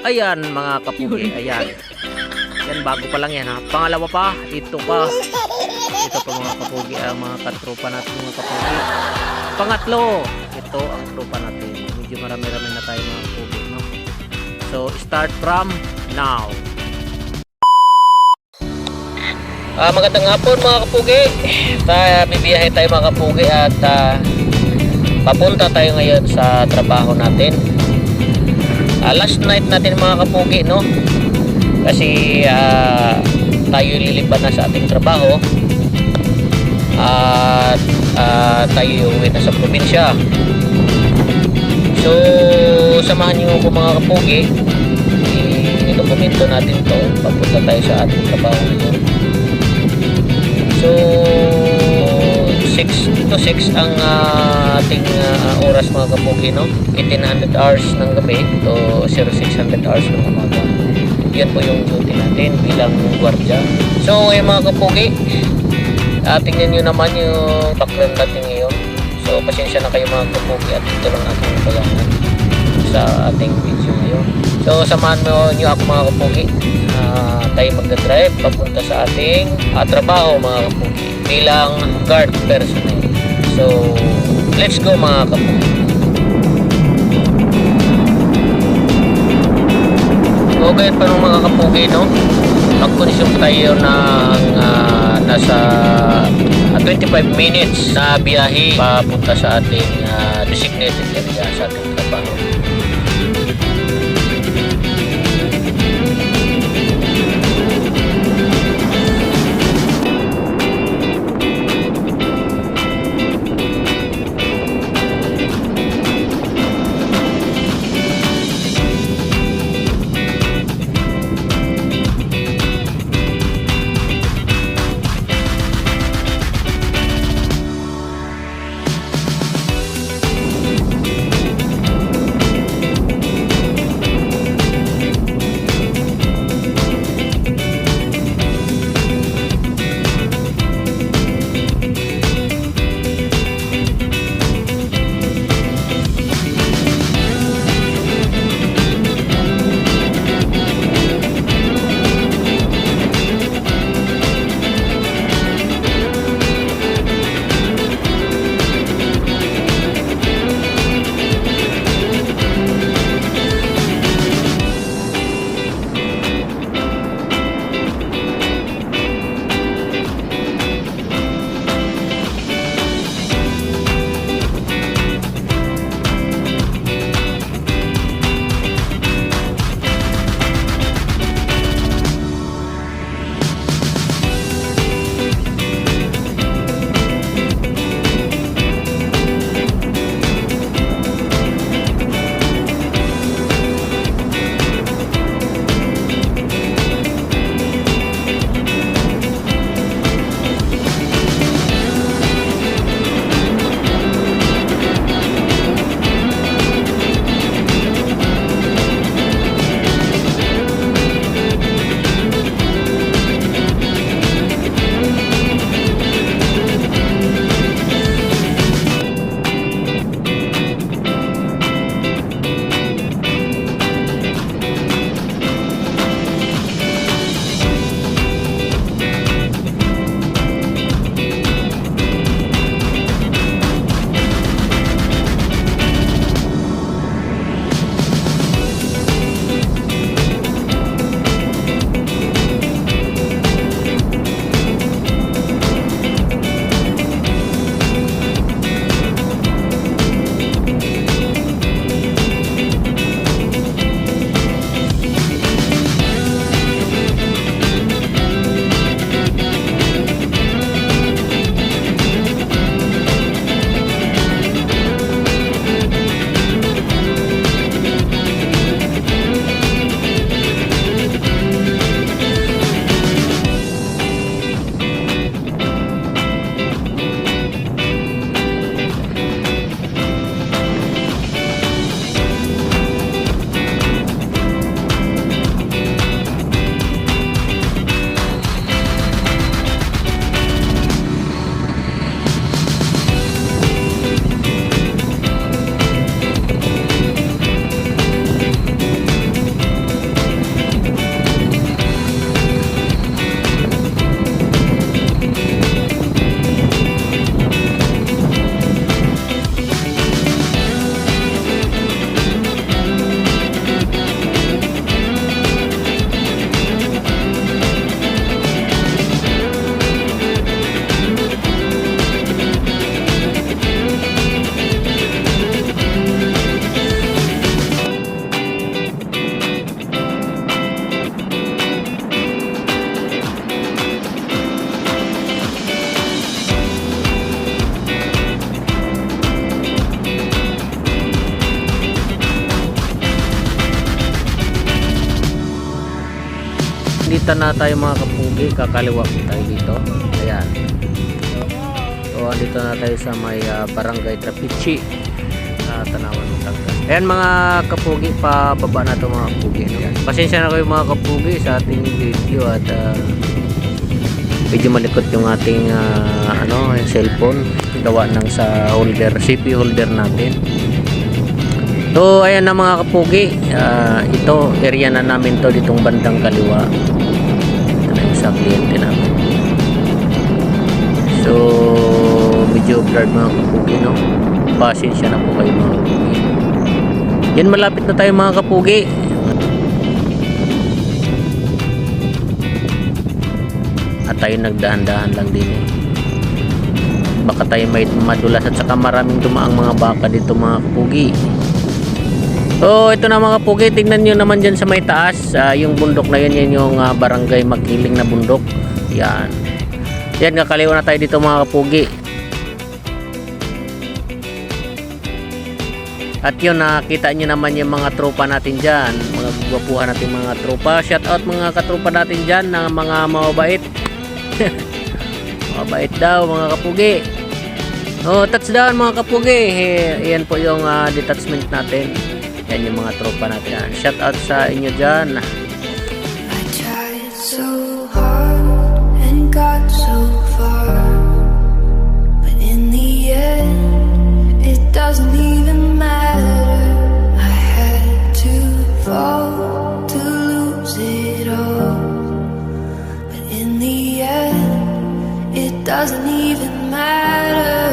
Ayan mga kapugi, ayan. Yan, bago pa lang yan ha. Pangalawa pa, ito pa. Ito pa mga kapugi, ang mga katropa natin mga kapugi. Pangatlo, ito ang tropa natin. Medyo marami-rami na tayo mga kapugi, no? So, start from now. Magandang hapon mga kapugi. Bibiyahe tayo mga kapugi at papunta tayo ngayon sa trabaho natin. Last night natin mga kapugi, no? Kasi tayo liliban na sa ating trabaho at tayo uwi na sa probinsya. So samahan niyo ko mga kapugi, i-dokumento natin to, papunta tayo sa ating trabaho ngayon. So 6 to 6 ang ating oras mga kapugi, no? 1800 hours ng gabi to 0600 hours ng umaga. Yan po yung duty natin bilang gwardiya. So ngayon mga kapugi, tingnan nyo naman yung background natin ngayon. So pasensya na kayo mga kapugi at ito lang ating bayanan sa ating video ngayon. So samahan nyo ako mga kapugi, tayo magdadrive papunta sa ating trabaho mga kapugi bilang guard personnel. So let's go mga kapugi. So ganyan pa nung mga kapugi, no? Mag-consume tayo ng nasa 25 minutes na biyahe papunta sa ating designated area sa ating trabaho. dito na tayo mga kapugi, kakaliwa po tayo dito. Ayan. So andito na tayo sa may Barangay Trapichi, Tanawan ng Tangkas. Ayan mga kapugi, pababa na ito mga kapugi, no? Pasensya na kayo mga kapugi sa ating video at medyo malikot yung ating yung cellphone gawa ng sa holder, CPU holder natin. So ayan na mga kapugi, ito area na namin to, ditong bandang kaliwa. Ito na yung sa kliyente namin. So medyo blurred mga kapugi, no? Pasensya na po kayo mga kapugi. Yan, malapit na tayo mga kapugi. At tayo nagdahan-dahan lang din eh. Baka tayo may madulas at saka maraming dumaang mga baka dito mga kapugi. So ito na mga kapugi, tingnan nyo naman dyan sa may taas, yung bundok na yun, yan yung Barangay Magiling na bundok. Yan. Yan, kakaliwa na tayo dito mga kapugi. At yun, nakita nyo naman yung mga tropa natin dyan, mga gwapuhan natin mga tropa. Shout out mga katropa natin dyan na mga mabait. Mabait daw mga kapugi. Oh, touchdown mga kapugi. Yan po yung detachment natin. Yan yung mga tropa natin. Shout out sa inyo dyan. I tried so hard and got so far, but in the end it doesn't even matter. I had to fall to lose it all, but in the end it doesn't even matter.